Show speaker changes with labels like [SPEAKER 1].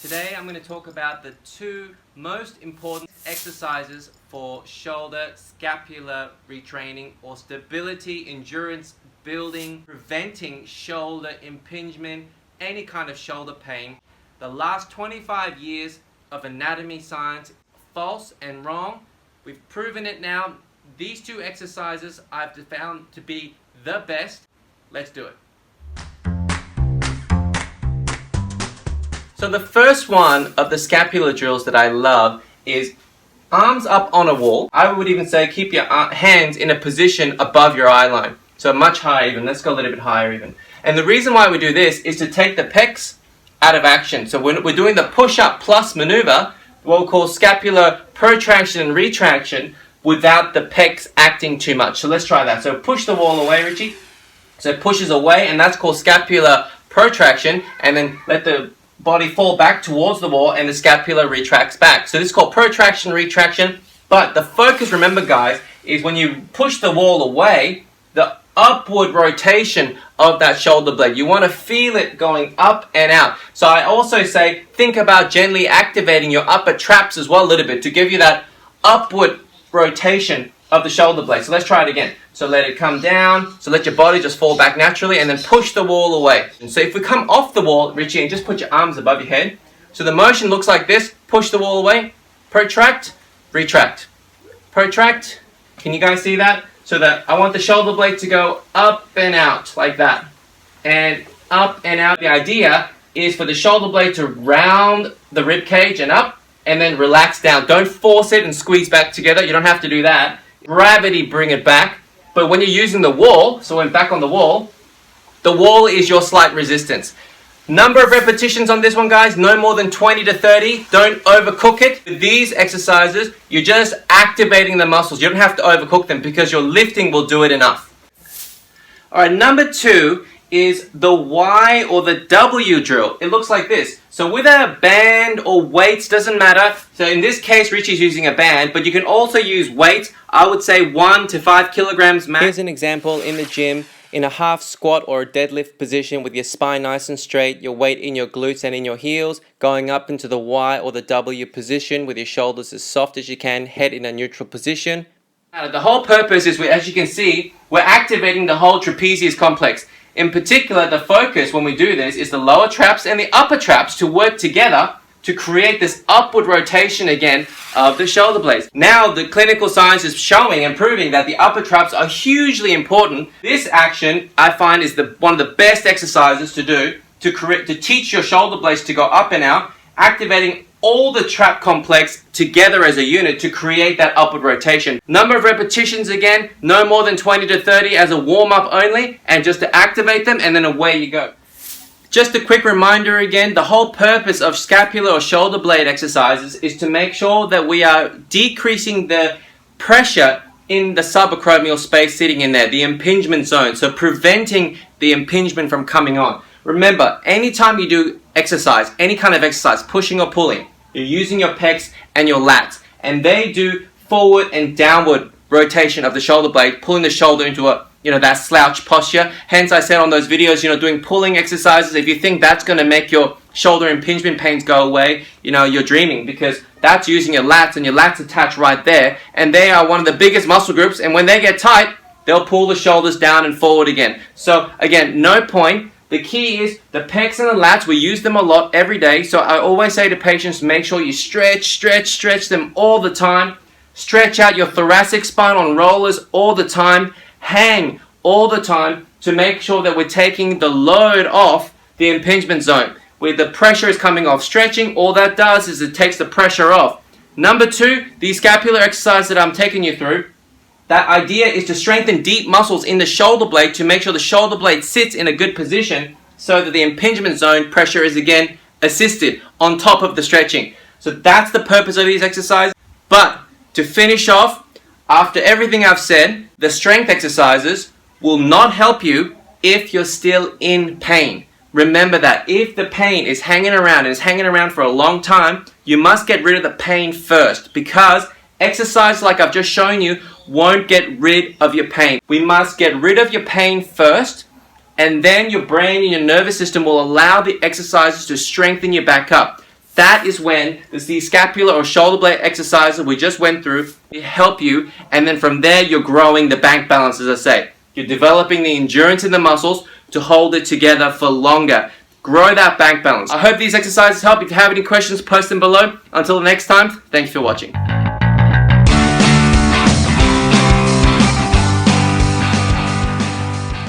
[SPEAKER 1] Today I'm going to talk about the two most important exercises for shoulder scapular retraining or stability, endurance building, preventing shoulder impingement, any kind of shoulder pain. The last 25 years of anatomy science, false and wrong. We've proven it now. These two exercises I've found to be the best. Let's do it. So the first one of the scapular drills that I love is arms up on a wall. I would even say keep your hands in a position above your eye line. So much higher even. Let's go a little bit higher even. And the reason why we do this is to take the pecs out of action. So when we're doing the push-up plus maneuver, what we call scapular protraction and retraction, without the pecs acting too much. So let's try that. So push the wall away, Richie. So it pushes away, and that's called scapular protraction. And then let the body fall back towards the wall and the scapula retracts back. So this is called protraction, retraction. But the focus, remember guys, is when you push the wall away, the upward rotation of that shoulder blade. You want to feel it going up and out. So I also say think about gently activating your upper traps as well a little bit to give you that upward rotation of the shoulder blade. So let's try it again. So let it come down. So let your body just fall back naturally and then push the wall away. And so if we come off the wall, Richie, and just put your arms above your head. So the motion looks like this. Push the wall away. Protract. Retract. Protract. Can you guys see that? So that I want the shoulder blade to go up and out like that. And up and out. The idea is for the shoulder blade to round the rib cage and up and then relax down. Don't force it and squeeze back together. You don't have to do that. Gravity, bring it back. But when you're using the wall, so when back on the wall is your slight resistance. Number of repetitions on this one, guys, no more than 20 to 30. Don't overcook it. With these exercises, you're just activating the muscles. You don't have to overcook them because your lifting will do it enough. All right, number two is the Y or the W drill. It looks like this. So with a band or weights, doesn't matter. So in this case, Richie's using a band, but you can also use weights. I would say 1 to 5 kilograms max. Here's an example in the gym, in a half squat or a deadlift position with your spine nice and straight, your weight in your glutes and in your heels, going up into the Y or the W position with your shoulders as soft as you can, head in a neutral position. Now, the whole purpose is, as you can see, we're activating the whole trapezius complex. In particular, the focus when we do this is the lower traps and the upper traps to work together to create this upward rotation again of the shoulder blades. Now the clinical science is showing and proving that the upper traps are hugely important. This action I find is one of the best exercises to do to teach your shoulder blades to go up and out, activating all the trap complex together as a unit to create that upward rotation. Number of repetitions again, no more than 20 to 30 as a warm-up only, and just to activate them, and then away you go. Just a quick reminder again, the whole purpose of scapular or shoulder blade exercises is to make sure that we are decreasing the pressure in the subacromial space sitting in there, the impingement zone, so preventing the impingement from coming on. Remember, anytime you do exercise, any kind of exercise, pushing or pulling, you're using your pecs and your lats, and they do forward and downward rotation of the shoulder blade, pulling the shoulder into a that slouch posture. Hence I said on those videos, doing pulling exercises, if you think that's going to make your shoulder impingement pains go away, you're dreaming, because that's using your lats, and your lats attach right there, and they are one of the biggest muscle groups, and when they get tight, they'll pull the shoulders down and forward again. So again, no point. The key is the pecs and the lats. We use them a lot every day. So I always say to patients, make sure you stretch them all the time. Stretch out your thoracic spine on rollers all the time. Hang all the time to make sure that we're taking the load off the impingement zone. Where the pressure is coming off. Stretching, all that does is it takes the pressure off. Number two, the scapular exercise that I'm taking you through. That idea is to strengthen deep muscles in the shoulder blade to make sure the shoulder blade sits in a good position so that the impingement zone pressure is again assisted on top of the stretching. So that's the purpose of these exercises. But to finish off, after everything I've said, the strength exercises will not help you if you're still in pain. Remember that if the pain is hanging around and is hanging around for a long time, you must get rid of the pain first, because exercise like I've just shown you won't get rid of your pain. We must get rid of your pain first, and then your brain and your nervous system will allow the exercises to strengthen you back up. that is when the scapula or shoulder blade exercises we just went through help you, and then from there you're growing the bank balance, as I say. You're developing the endurance in the muscles to hold it together for longer. Grow that bank balance. I hope these exercises help. If you have any questions, post them below. Until the next time, thanks for watching.